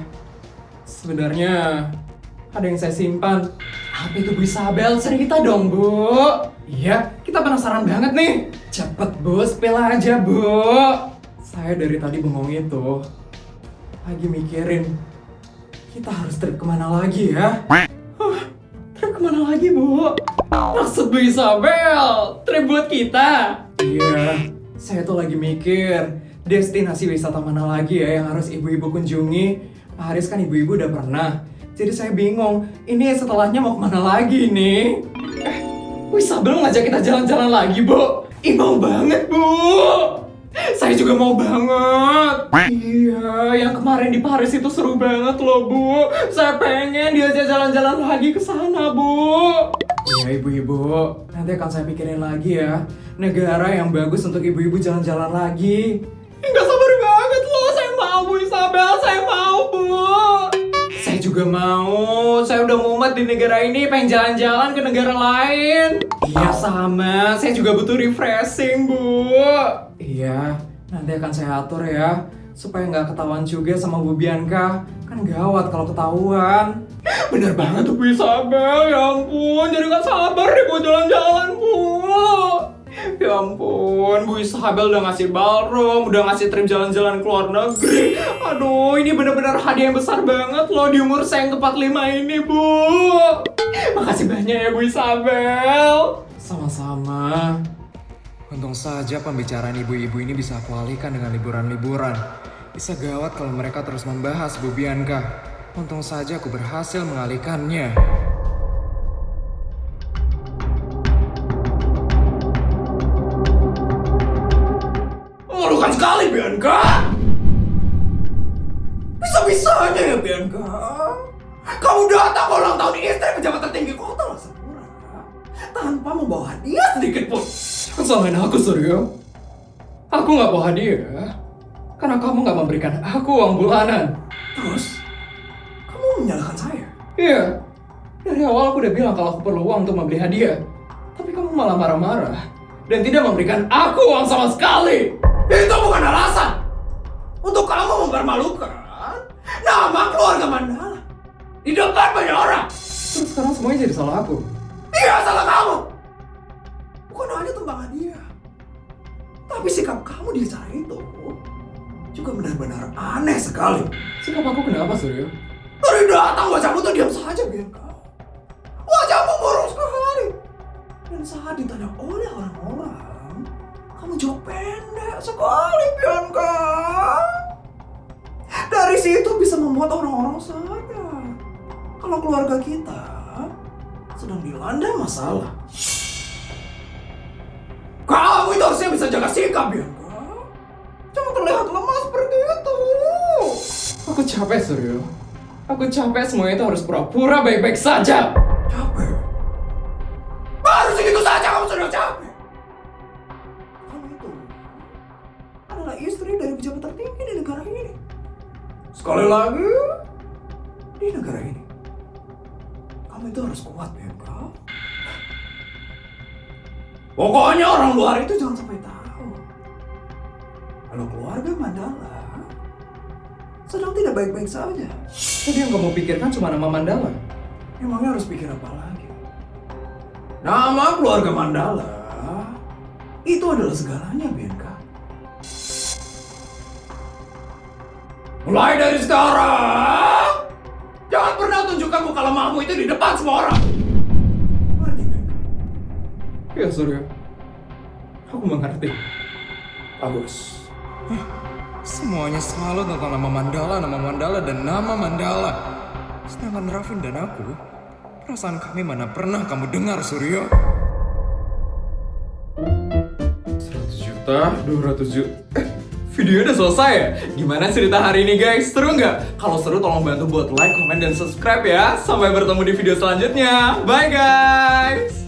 sebenarnya ada yang saya simpan. Apa itu Bu Isabel? Cerita dong Bu. Iya, kita penasaran banget nih. Cepet Bu, spill aja Bu. Saya dari tadi bengong itu lagi mikirin kita harus trip kemana lagi ya? Trip kemana lagi Bu? Maksud Bu Isabel, trip buat kita? Iya, saya tuh lagi mikir destinasi wisata mana lagi ya yang harus ibu-ibu kunjungi. Pak Haris kan ibu-ibu udah pernah. Jadi saya bingung, ini setelahnya mau kemana lagi nih? Bu Isabel ngajak kita jalan-jalan lagi Bu. Mau banget Bu. Saya juga mau banget. Iya, yang kemarin di Paris itu seru banget loh Bu. Saya pengen diajak jalan-jalan lagi ke sana Bu. Iya ibu-ibu, nanti akan saya pikirin lagi ya negara yang bagus untuk ibu-ibu jalan-jalan lagi. Nggak sabar banget loh, saya mau Bu Isabel, saya mau Bu. Saya juga mau, saya udah mumet di negara ini, pengen jalan-jalan ke negara lain. Iya sama, saya juga butuh refreshing Bu. Iya, nanti akan saya atur ya, supaya nggak ketahuan juga sama Bu Bianca. Kan gawat kalau ketahuan. Bener banget tuh Bu Isabel, ya ampun, jadi gak sabar deh buat jalan-jalan Bu. Ya ampun, Bu Isabel udah ngasih ballroom, udah ngasih trip jalan-jalan ke luar negeri. Aduh, ini bener-bener hadiah yang besar banget loh di umur saya yang ke-45 ini Bu. Makasih banyak ya Bu Isabel. Sama-sama. Untung saja pembicaraan ibu-ibu ini bisa aku alihkan dengan liburan-liburan. Bisa gawat kalau mereka terus membahas Bu Bianca. Untung saja aku berhasil mengalihkannya. Memalukan sekali, Bianca! Bisa-bisanya ya, Bianca? Kamu datang ke ulang tahun istri pejabat tertinggi kota Laksapura tanpa membawa hadiah sedikit pun. Jangan salahin aku, Suryo. Aku gak bawa hadiah karena kamu gak memberikan aku uang bulanan. Terus, kamu menyalahkan saya? Iya, dari awal aku udah bilang kalau aku perlu uang untuk membeli hadiah. Tapi kamu malah marah-marah dan tidak memberikan aku uang sama sekali. Itu bukan alasan untuk kamu mempermalukan nama keluarga Mandala di depan banyak orang. Terus sekarang semuanya jadi salah aku. Iya, salah kamu. Bukan hanya tentang hadiah, tapi sikap kamu di acara itu juga benar-benar aneh sekali. Sikap aku kenapa, Suryo? Dari datang wajahmu tuh diam saja, Bianca. Wajahmu buruk sekali. Dan saat ditanya oleh orang-orang, kamu jawab pendek sekali, Bianca. Dari situ bisa membuat orang-orang sadar kalau keluarga kita sedang dilanda masalah. Kamu itu harusnya bisa jaga sikap, Bianca. Jangan terlihat lemah seperti itu. Aku capek, Suryo. Aku capek semuanya itu harus pura-pura baik-baik saja. Capek? Baru segitu saja kamu sudah capek. Kamu itu adalah istri dari pejabat tertinggi di negara ini. Sekali lagi, di negara ini, kamu itu harus kuat, Bianca. Pokoknya orang luar itu jangan sampai tahu kalau keluarga Mandala sedang tidak baik-baik saja. Jadi yang kamu pikirkan cuma nama Mandala. Emangnya harus pikir apa lagi? Nama keluarga Mandala itu adalah segalanya, Bianca. Mulai dari sekarang, jangan pernah tunjukkan muka lemahmu itu di depan semua orang. Ngerti, Bianca? Ya, Suryo. Aku mengerti. Bagus. Semuanya selalu tentang nama Mandala, dan nama Mandala. Sedangkan Raffin dan aku, perasaan kami mana pernah kamu dengar, Suryo? 100 juta, 200 juta. Videonya udah selesai ya? Gimana cerita hari ini guys? Seru nggak? Kalau seru tolong bantu buat like, comment, dan subscribe ya. Sampai bertemu di video selanjutnya. Bye guys!